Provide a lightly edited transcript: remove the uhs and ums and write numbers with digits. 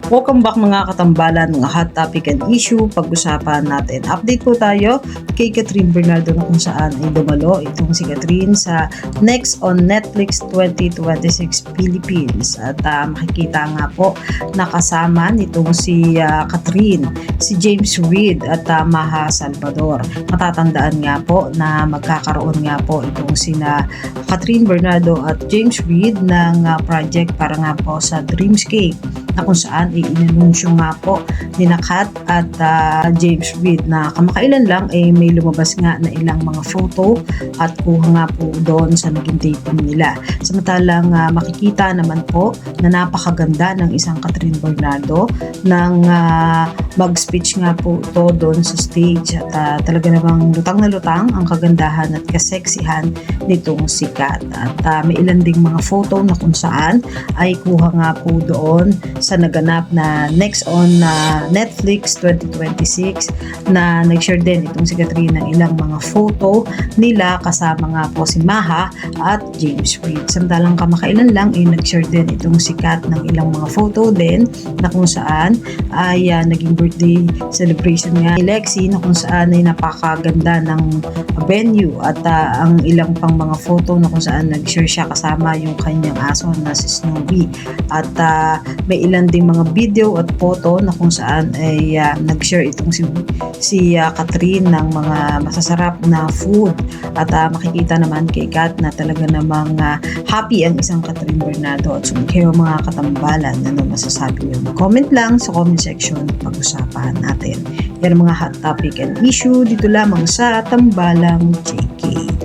Welcome back mga katambalan, mga hot topic and issue, pag-usapan natin. Update po tayo kay Catherine Bernardo na kung saan ay dumalo itong si Catherine sa Next on Netflix 2026 Philippines. At makikita nga po nakasama nitong si Catherine, si James Reid at Maha Salvador. Matatandaan nga po na magkakaroon nga po itong sina Catherine Bernardo at James Reid ng project para nga po sa Dreamscape, na kung saan inanunsyo nga po ni Kat at James Reid na kamakailan lang may lumabas nga na ilang mga photo at kuha nga po doon sa naging taping nila. Samantalang makikita naman po na napakaganda ng isang Catherine Bernardo nang mag-speech nga po ito doon sa stage at talaga namang lutang na lutang ang kagandahan at kaseksihan nitong si Kat. At may ilan ding mga photo na kung saan ay kuha nga po doon sa naganap na Next on Netflix 2026 na nag-share din itong si Catherine ng ilang mga photo nila kasama nga po si Maha at James Reid. Samantalang kamakailan lang nag-share din itong si Kat ng ilang mga photo din na kung saan ay naging birthday celebration nga ni Lexie, na kung saan ay napakaganda ng venue at ang ilang pang mga photo na kung saan nag-share siya kasama yung kanyang aso na si Snowy. At may ilan ding mga video at photo na kung saan ay nag-share itong si Catherine ng mga masasarap na food. At makikita naman kay Kat na talaga namang happy ang isang Catherine Bernardo. At kayo mga katambalan, ano masasabi niyo? Comment lang sa comment section, pag-usapahan natin. Yan ang mga hot topic and issue dito lamang sa Tambalang JK.